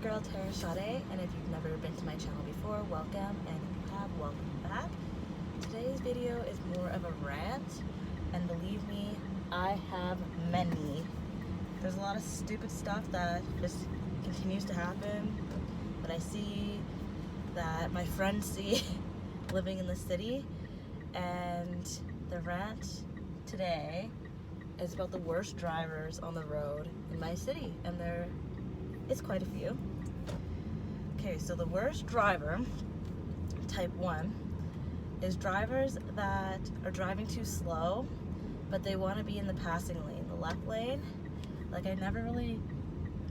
girl Taris Shawdae, and if you've never been to my channel before, welcome, and if you have, welcome back. Today's video is more of a rant, and believe me, I have many. There's a lot of stupid stuff that just continues to happen, that I see, that my friends see living in the city, and the rant today is about the worst drivers on the road in my city, and it's quite a few. Okay, so the worst driver, type 1, is drivers that are driving too slow, but they want to be in the passing lane, the left lane. Like, I never really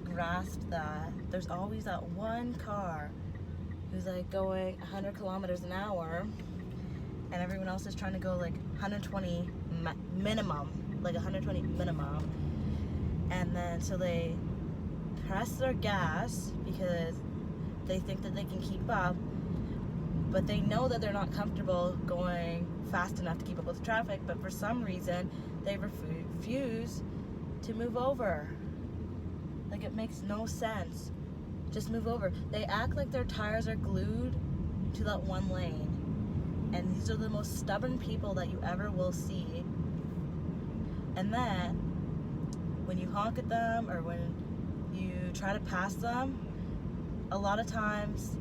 grasped that. There's always that one car who's like going 100 kilometers an hour, and everyone else is trying to go like 120 minimum, like 120 minimum. And then so they press their gas because they think that they can keep up, but they know that they're not comfortable going fast enough to keep up with traffic, but for some reason they refuse to move over. Like, it makes no sense. Just move over. They act like their tires are glued to that one lane, and these are the most stubborn people that you ever will see. And then when you honk at them or when you try to pass them, a lot of times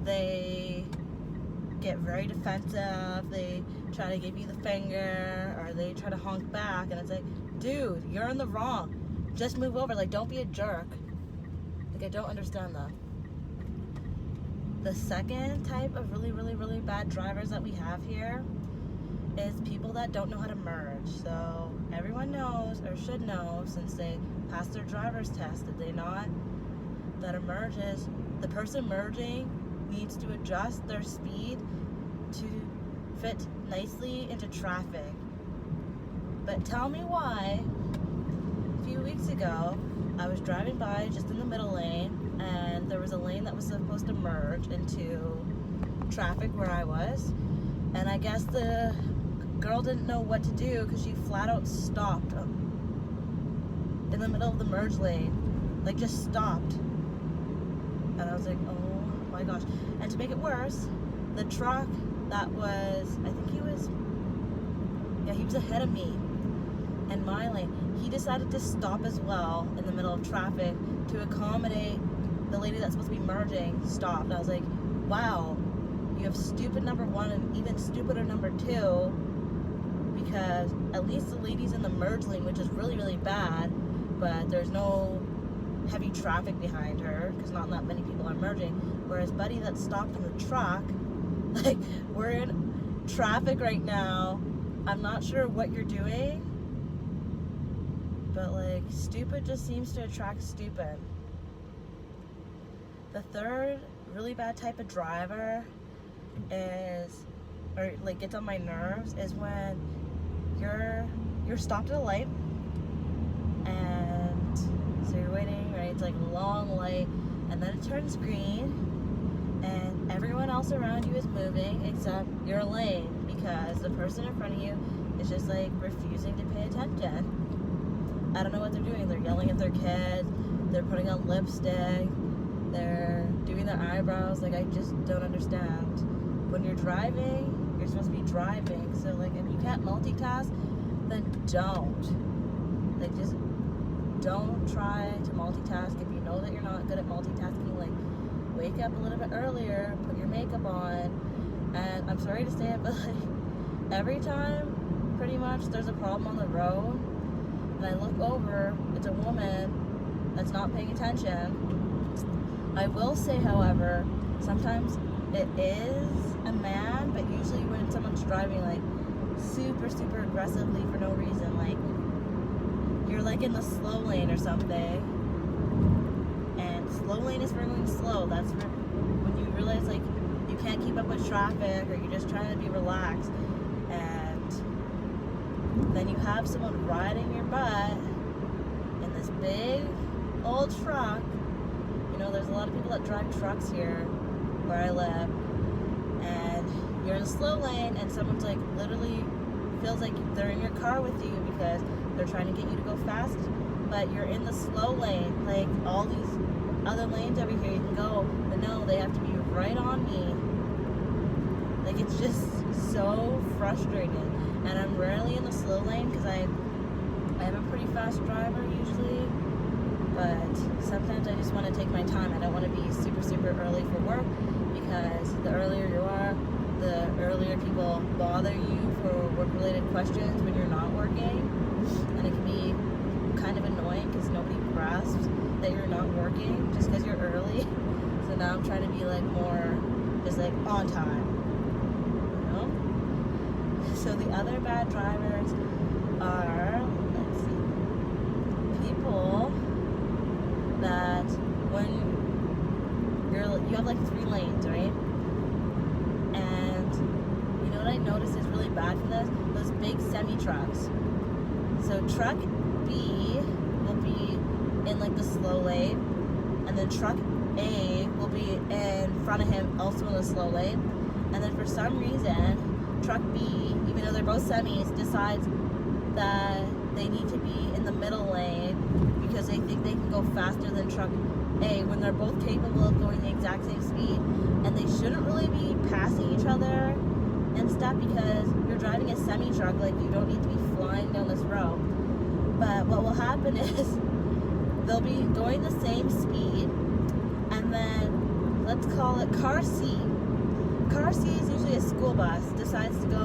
they get very defensive. They try to give you the finger, or they try to honk back, and it's like, dude, you're in the wrong. Just move over. Like, don't be a jerk. Like, I don't understand that. The second type of really bad drivers that we have here is people that don't know how to merge. So everyone knows, or should know, since they passed their driver's test, that a merge is, the person merging needs to adjust their speed to fit nicely into traffic. But tell me why, a few weeks ago, I was driving by just in the middle lane, and there was a lane that was supposed to merge into traffic where I was, and I guess the girl didn't know what to do because she flat out stopped in the middle of the merge lane. Like, just stopped. And I was like, oh my gosh. And to make it worse, the truck that was, I think he was ahead of me in my lane. He decided to stop as well in the middle of traffic to accommodate the lady that's supposed to be merging. Stopped. I was like, wow, you have stupid number one and even stupider number two, because at least the lady's in the merge lane, which is really bad, but there's no heavy traffic behind her because not that many people are merging. Whereas buddy that stopped in the truck, like, we're in traffic right now, I'm not sure what you're doing, but like, stupid just seems to attract stupid. The third really bad type of driver is, or like gets on my nerves, is when you're stopped at a light, and so you're waiting, right? It's like a long light, and then it turns green, and everyone else around you is moving except your lane, because the person in front of you is just like refusing to pay attention. I don't know what they're doing. They're yelling at their kids, they're putting on lipstick, they're doing their eyebrows. Like, I just don't understand. When you're driving, you're supposed to be driving, so like, if you can't multitask, then don't. Like, just don't try to multitask. If you know that you're not good at multitasking, like, wake up a little bit earlier, put your makeup on. And I'm sorry to say it, but like, every time pretty much there's a problem on the road and I look over, it's a woman that's not paying attention. I will say, however, sometimes it is a man, but usually when someone's driving like super aggressively for no reason, like you're like in the slow lane or something, and slow lane is for going slow. That's when you realize like you can't keep up with traffic, or you're just trying to be relaxed, and then you have someone riding your butt in this big old truck. You know, there's a lot of people that drive trucks here where I live, and you're in a slow lane, and someone's like literally feels like they're in your car with you because they're trying to get you to go fast, but you're in the slow lane. Like, all these other lanes over here, you can go. But no, they have to be right on me. Like, it's just so frustrating. And I'm rarely in the slow lane because I am a pretty fast driver usually. But sometimes I just want to take my time. I don't want to be super, super early for work, because the earlier you are, the earlier people bother you for work-related questions when you're not working. And it can be kind of annoying because nobody grasps that you're not working just because you're early. So now I'm trying to be like more just like on time, you know? So the other bad drivers are, let's see, people that when you have like 3 lanes, right? And you know what I noticed is really bad for this? Those big semi-trucks. So truck B will be in like the slow lane, and then truck A will be in front of him, also in the slow lane. And then for some reason, truck B, even though they're both semis, decides that they need to be in the middle lane because they think they can go faster than truck A when they're both capable of going the exact same speed. And they shouldn't really be passing each other and stuff, because you're driving a semi-truck, like you don't need to be flying down this road. But what will happen is they'll be going the same speed, and then let's call it car C. Car C is usually a school bus, decides to go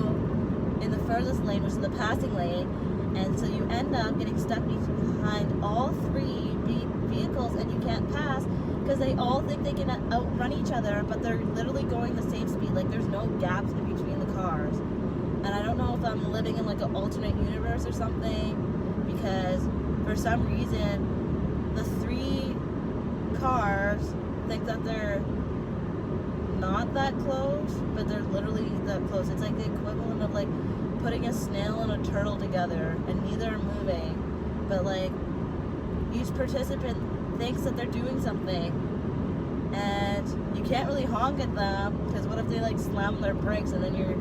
in the furthest lane, which is the passing lane, and so you end up getting stuck behind all 3 vehicles, and you can't pass because they all think they can outrun each other, but they're literally going the same speed. Like, there's no gaps in between the cars. And I don't know if I'm living in like an alternate universe or something, because for some reason the 3 cars think that they're not that close, but they're literally that close. It's like the equivalent of like putting a snail and a turtle together, and neither are moving, but like each participant thinks that they're doing something, and you can't really honk at them, because what if they like slam their brakes and then you're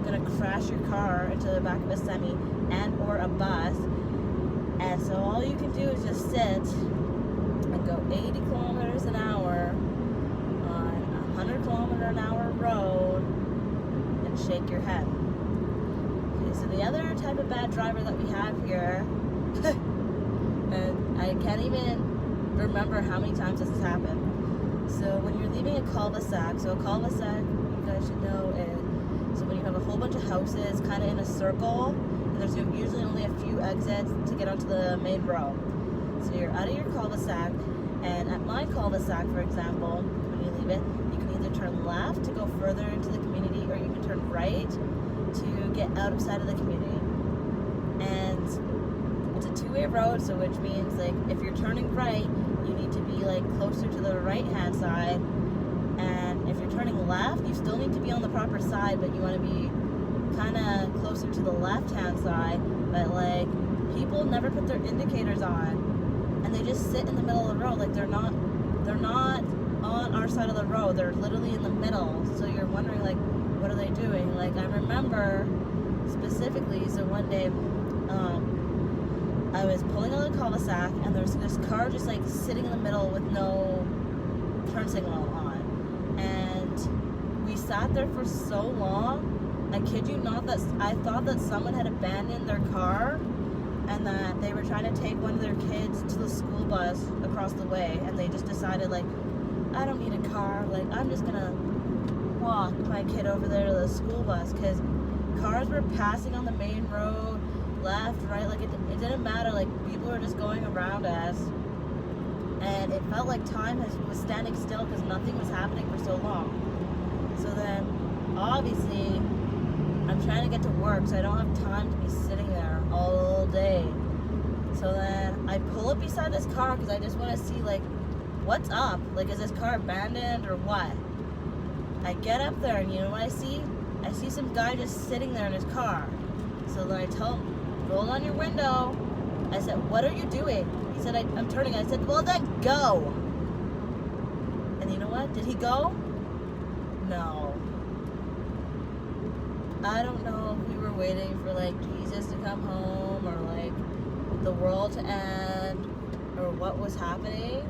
gonna crash your car into the back of a semi and or a bus. And so all you can do is just sit and go 80 kilometers an hour on a 100 kilometer an hour road and shake your head. Okay, so the other type of bad driver that we have here, and I can't even remember how many times this has happened. So when you're leaving a cul-de-sac, so a cul-de-sac, you guys should know, is so when you have a whole bunch of houses kind of in a circle, and there's usually only a few exits to get onto the main road. So you're out of your cul-de-sac, and at my cul-de-sac, for example, when you leave it, you can either turn left to go further into the community, or you can turn right to get outside of the community. And it's a 2-way road, so which means like if you're turning right, you need to be like closer to the right hand side, and if you're turning left, you still need to be on the proper side, but you want to be kind of closer to the left hand side. But like, people never put their indicators on, and they just sit in the middle of the road. Like, they're not on our side of the road, they're literally in the middle. So you're wondering like, what are they doing? Like, I remember specifically, so one day I was pulling on the cul-de-sac, and there's this car just like sitting in the middle with no turn signal on. And we sat there for so long, I kid you not, that I thought that someone had abandoned their car, and that they were trying to take one of their kids to the school bus across the way, and they just decided like, I don't need a car, like I'm just gonna walk my kid over there to the school bus, because cars were passing on the main road, left, right, like it didn't matter, like people were just going around us, and it felt like time was standing still because nothing was happening for so long. So then obviously I'm trying to get to work, so I don't have time to be sitting there all day. So then I pull up beside this car because I just want to see like, what's up? Like, is this car abandoned or what? I get up there, and you know what I see? I see some guy just sitting there in his car. So then I tell him, roll on your window. I said, what are you doing? He said, I'm turning. I said, well then go. And you know what? Did he go? No. I don't know if we were waiting for like Jesus to come home, or like the world to end, or what was happening.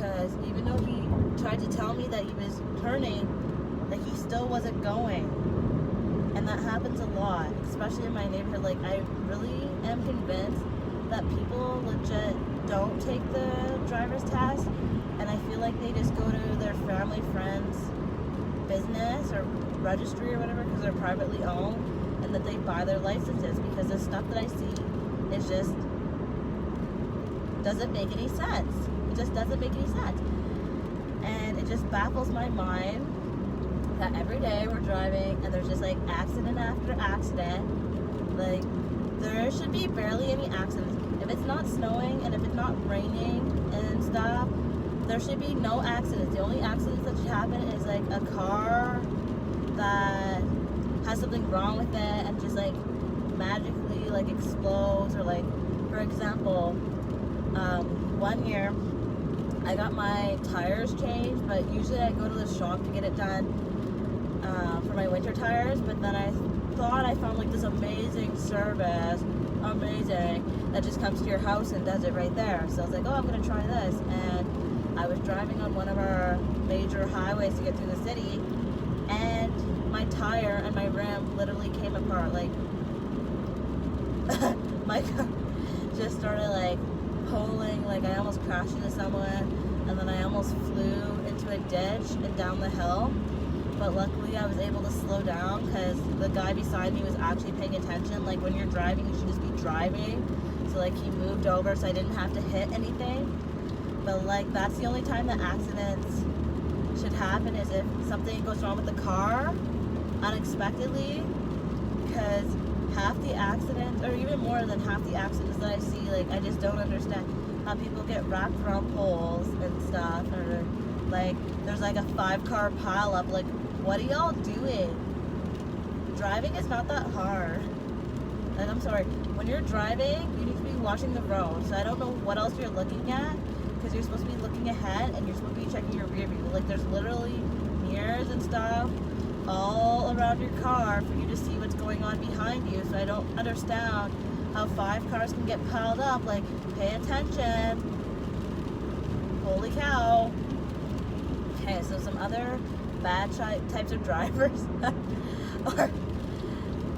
because even though he tried to tell me that he was turning, like he still wasn't going. And that happens a lot, especially in my neighborhood. Like, I really am convinced that people legit don't take the driver's test, and I feel like they just go to their family, friends, business, or registry or whatever, because they're privately owned, and that they buy their licenses, because the stuff that I see is just doesn't make any sense. It just doesn't make any sense. And it just baffles my mind that every day we're driving and there's just like accident after accident. Like, there should be barely any accidents. If it's not snowing and if it's not raining and stuff, there should be no accidents. The only accidents that should happen is like a car that has something wrong with it and just like magically like explodes, or like, for example, one year I got my tires changed, but usually I go to the shop to get it done for my winter tires, but then I thought I found like this amazing service, that just comes to your house and does it right there. So I was like, oh, I'm gonna try this. And I was driving on one of our major highways to get through the city, and my tire and my rim literally came apart. Like, my car just started like pulling, like I almost crashed into someone, and then I almost flew into a ditch and down the hill. But luckily I was able to slow down because the guy beside me was actually paying attention. Like, when you're driving, you should just be driving. So like, he moved over so I didn't have to hit anything. But like, that's the only time that accidents should happen, is if something goes wrong with the car unexpectedly. Because half the accidents, or even more than half the accidents that I see, like, I just don't understand how people get wrapped around poles and stuff, or like there's like a 5-car pile up. Like, what are y'all doing? Driving is not that hard. And I'm sorry, when you're driving, you need to be watching the road. So I don't know what else you're looking at, because you're supposed to be looking ahead and you're supposed to be checking your rear view. Like, there's literally mirrors and stuff all around your car for you to see what's going on behind you. So I don't understand how 5 cars can get piled up. Like, pay attention. Holy cow. Okay, so some other bad types of drivers are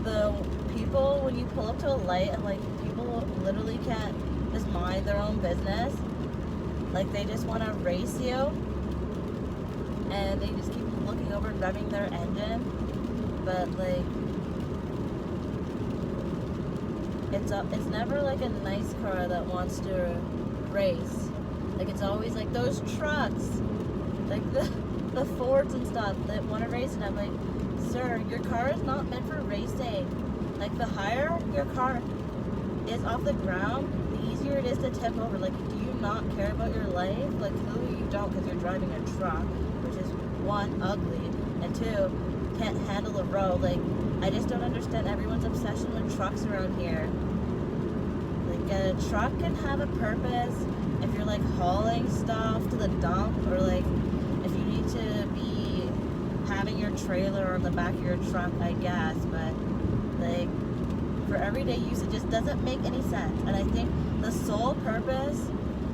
the people when you pull up to a light and like people literally can't just mind their own business. Like, they just want to race you, and they just keep looking over and revving their engine. But like, it's never like a nice car that wants to race. Like, it's always like those trucks, like the Fords and stuff that want to race. And I'm like, sir, your car is not meant for racing. Like, the higher your car is off the ground, the easier it is to tip over. Like, do you not care about your life? Like, clearly you don't, because you're driving a truck, which is 1, ugly, and 2, can't handle the road. Like, I just don't understand everyone's obsession with trucks around here. Like, a truck can have a purpose if you're like hauling stuff to the dump, or like if you need to be having your trailer on the back of your truck, I guess. But like, for everyday use, it just doesn't make any sense. And I think the sole purpose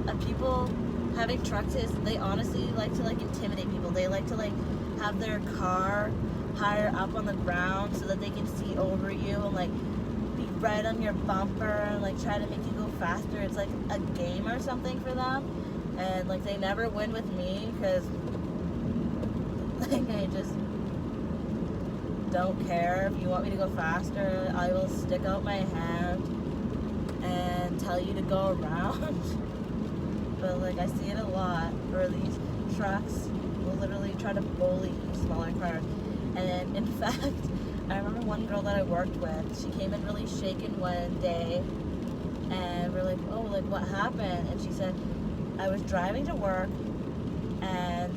of people having trucks is they honestly like to like intimidate people. They like to like have their car higher up on the ground so that they can see over you and like be right on your bumper and like try to make you go faster. It's like a game or something for them, and like they never win with me, because like, I just don't care. If you want me to go faster, I will stick out my hand and tell you to go around. But like, I see it a lot where these trucks will literally try to bully smaller cars. And in fact, I remember one girl that I worked with, she came in really shaken one day, and we're like, oh, like, what happened? And she said, I was driving to work, and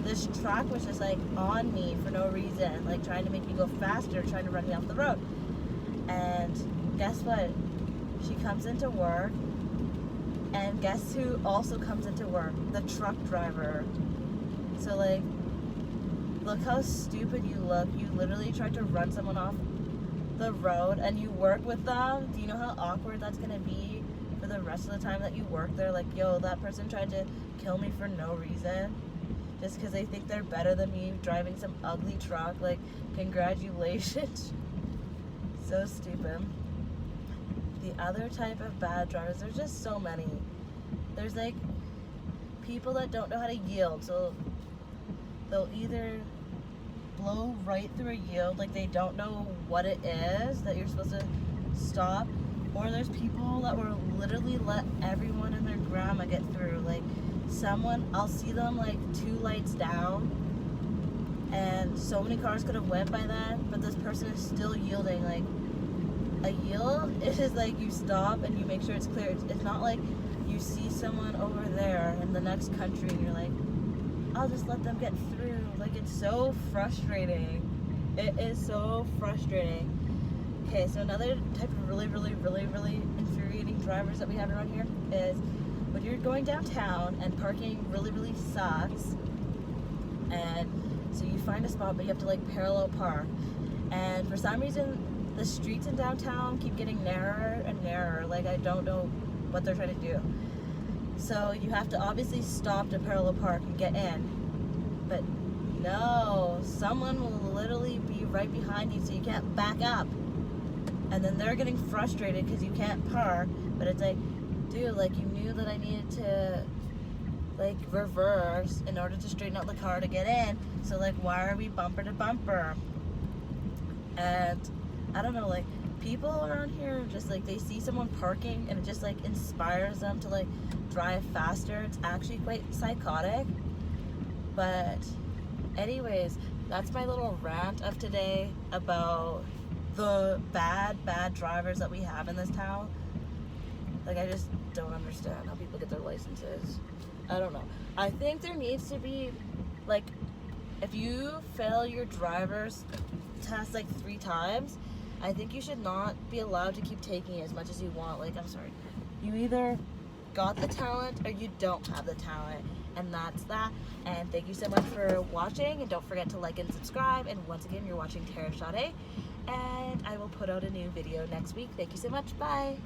this truck was just like on me for no reason, like trying to make me go faster, trying to run me off the road. And guess what? She comes into work, and guess who also comes into work? The truck driver. So like, look how stupid you look. You literally tried to run someone off the road, and you work with them. Do you know how awkward that's gonna be for the rest of the time that you work there. Like, yo, that person tried to kill me for no reason. Just because they think they're better than me driving some ugly truck. Like, congratulations. So stupid. The other type of bad drivers, there's just so many. There's like people that don't know how to yield. So they'll either blow right through a yield, like they don't know what it is that you're supposed to stop. Or there's people that will literally let everyone and their grandma get through. Like, someone, I'll see them like 2 lights down, and so many cars could have went by then, but this person is still yielding. Like, a yield is like you stop and you make sure it's clear. It's not like you see someone over there in the next country and you're like, I'll just let them get through. Like, it's so frustrating. It is so frustrating. Okay, so another type of really infuriating drivers that we have around here is when you're going downtown and parking really sucks, and so you find a spot but you have to like parallel park, and for some reason the streets in downtown keep getting narrower and narrower. Like, I don't know what they're trying to do. So you have to obviously stop to parallel park and get in. But no, someone will literally be right behind you, so you can't back up. And then they're getting frustrated because you can't park. But it's like, dude, like, you knew that I needed to like reverse in order to straighten out the car to get in. So like, why are we bumper to bumper? And I don't know, like, people around here just like, they see someone parking and it just like inspires them to like drive faster. It's actually quite psychotic. But anyways, that's my little rant of today about the bad drivers that we have in this town. Like, I just don't understand how people get their licenses. I don't know. I think there needs to be, like, if you fail your driver's test like 3 times, I think you should not be allowed to keep taking as much as you want. Like, I'm sorry, you either got the talent or you don't have the talent, and that's that. And thank you so much for watching, and don't forget to like and subscribe. And once again, you're watching Taris, Shawdae, and I will put out a new video next week. Thank you so much. Bye.